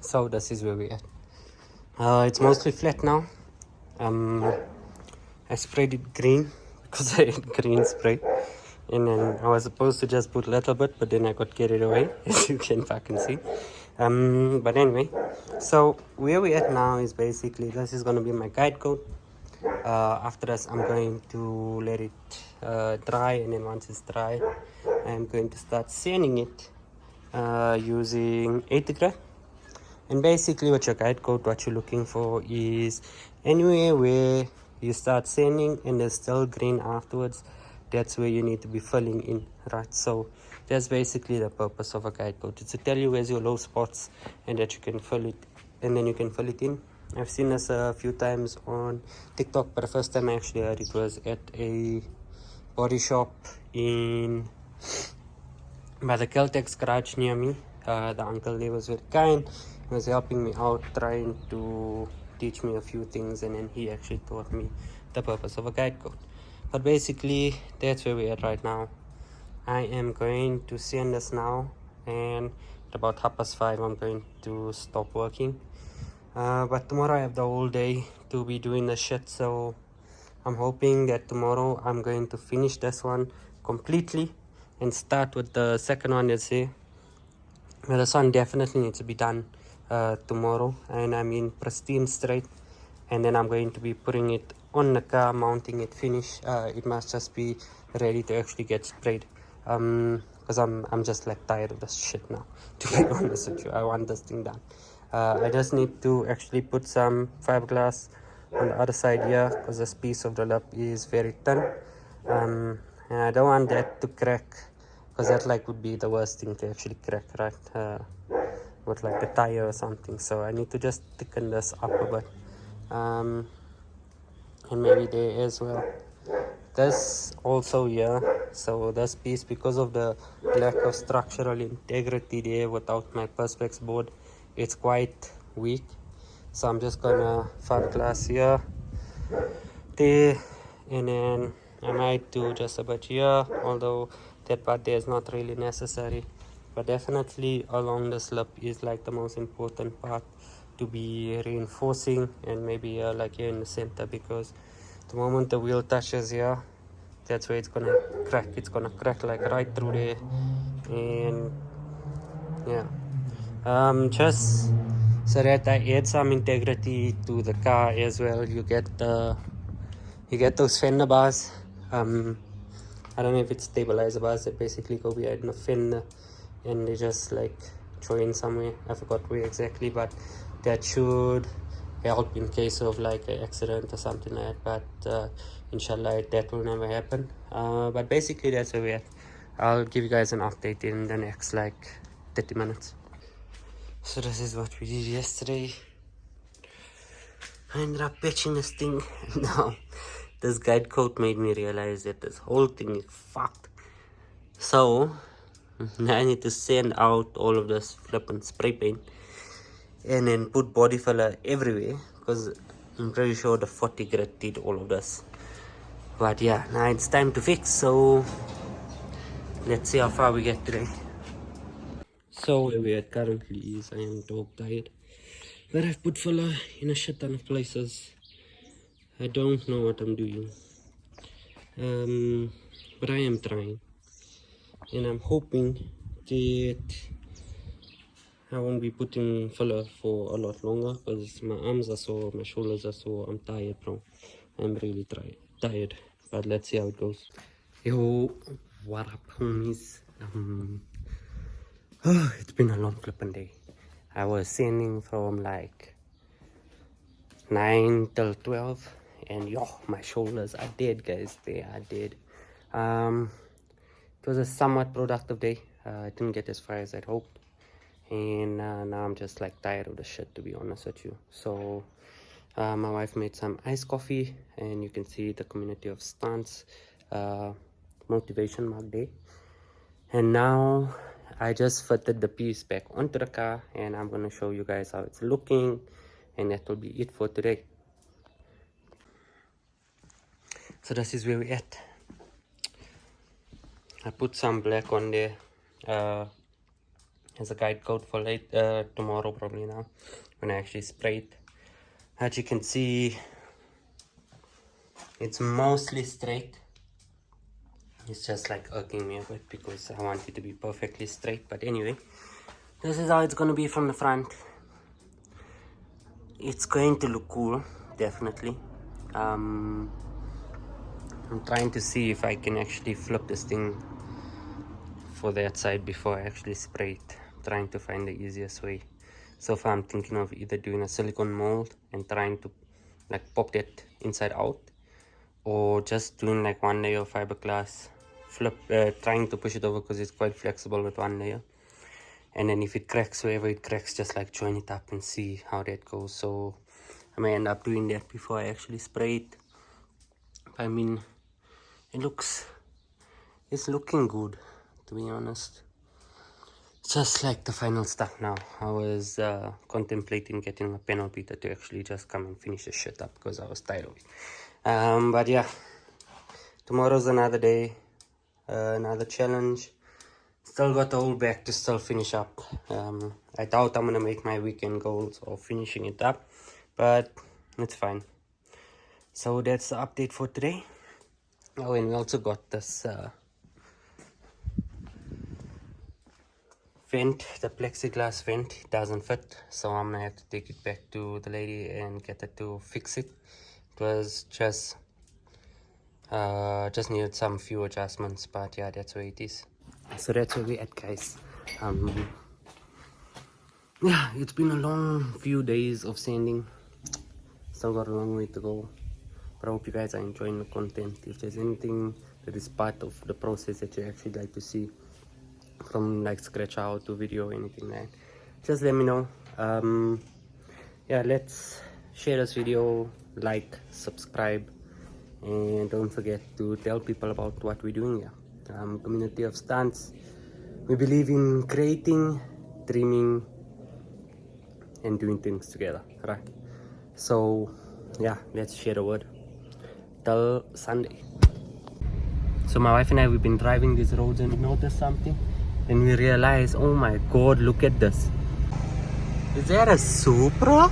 So this is where we at. It's mostly flat now. I sprayed it green because I had green spray, and then I was supposed to just put a little bit, but then I got carried away, as you can fucking see. But anyway, so where we at now is basically this is gonna be my guide coat. After this, I'm going to let it dry, and then once it's dry, I'm going to start sanding it using 80 grit. And basically with your guide coat, what you're looking for is anywhere where you start sanding and there's still green afterwards, that's where you need to be filling in, right? So that's basically the purpose of a guide coat. It's to tell you where's your low spots and that you can fill it, and then you can fill it in. I've seen this a few times on TikTok, but the first time I actually heard it was at a body shop in by the Caltex garage near me. The uncle there was very kind. He was helping me out, trying to teach me a few things, and then he actually taught me the purpose of a guide coat. But basically, that's where we're at right now. I am going to sand this now, and at about 5:30, I'm going to stop working. But tomorrow I have the whole day to be doing the shit, so I'm hoping that tomorrow I'm going to finish this one completely and start with the second one that's here. Well, this one definitely needs to be done tomorrow, and I mean pristine straight, and then I'm going to be putting it on the car, mounting it, finish. It must just be ready to actually get sprayed, because I'm just like tired of this shit now, to be honest with you. I want this thing done. I just need to actually put some fiberglass on the other side here, because this piece of the lip is very thin, and I don't want that to crack, because that like would be the worst thing to actually crack, right? With like the tire or something. So I need to just thicken this up a bit, and maybe there as well. This also here, so this piece, because of the lack of structural integrity there without my perspex board, it's quite weak. So I'm just gonna fiberglass here, there, and then I might do just a bit here, although that part there is not really necessary. But definitely along this lip is like the most important part to be reinforcing, and maybe like here in the center, because the moment the wheel touches here, that's where it's gonna crack. It's gonna crack like right through there, and yeah, just so that I add some integrity to the car as well. You get those fender bars. I don't know if it's stabilizer bars that basically go behind the fender, and they just like join somewhere. I forgot where exactly, but that should help in case of like an accident or something like that. But inshallah, that will never happen. But basically, that's where we're at. I'll give you guys an update in the next like 30 minutes. So this is what we did yesterday. I ended up patching this thing. Now, this guide coat made me realize that this whole thing is fucked. So, I need to sand out all of this flippin' spray paint and then put body filler everywhere, because I'm pretty sure the 40 grit did all of this. But yeah, now it's time to fix, so let's see how far we get today. So where we're at currently is I am dog tired, but I've put filler in a shit ton of places. I don't know what I'm doing, but I am trying, and I'm hoping that I won't be putting filler for a lot longer, because my arms are sore, my shoulders are sore. I'm tired, bro. I'm really tired, but let's see how it goes. Yo, what up, homies? It's been a long flipping day. I was sanding from like 9 till 12, and yo, my shoulders are dead, guys. They are dead. It was a somewhat productive day. I didn't get as far as I'd hoped, and now I'm just like tired of the shit, to be honest with you. So my wife made some iced coffee, and you can see the community of stunts motivation mug day. And now I just fitted the piece back onto the car, and I'm gonna show you guys how it's looking, and that will be it for today. So this is where we're at. I put some black on there as a guide coat for tomorrow probably now when I actually spray it. As you can see, it's mostly straight. It's just like irking me a bit because I want it to be perfectly straight. But anyway, this is how it's going to be from the front. It's going to look cool, definitely. I'm trying to see if I can actually flip this thing for that side before I actually spray it. Trying to find the easiest way. So far I'm thinking of either doing a silicone mold and trying to like pop that inside out, or just doing like one layer of fiberglass, flip, trying to push it over because it's quite flexible with one layer, and then if it cracks, wherever it cracks, just like join it up and see how that goes. So I may end up doing that before I actually spray it. I mean, it's looking good, to be honest. Just like the final stuff now. I was contemplating getting a panel beater to actually just come and finish the shit up because I was tired of it. But yeah, tomorrow's another day, another challenge. Still got the whole back to still finish up. I doubt I'm gonna make my weekend goals of finishing it up, but it's fine. So that's the update for today. Oh, and we also got this vent, the plexiglass vent. It doesn't fit, so I'm gonna have to take it back to the lady and get her to fix it. It was just needed some few adjustments, but yeah, that's where it is. So that's where we're at, guys. Yeah, it's been a long few days of sanding. Still got a long way to go, but I hope you guys are enjoying the content. If there's anything that is part of the process that you actually like to see, from like scratch out to video or anything like that, just let me know. Yeah, let's share this video, like, subscribe, and don't forget to tell people about what we're doing here. Community of stunts. We believe in creating, dreaming, and doing things together, right? So yeah, let's share the word till Sunday. So my wife and I, we've been driving these roads and we noticed something, and we realized, oh my god, look at this. Is that a Supra?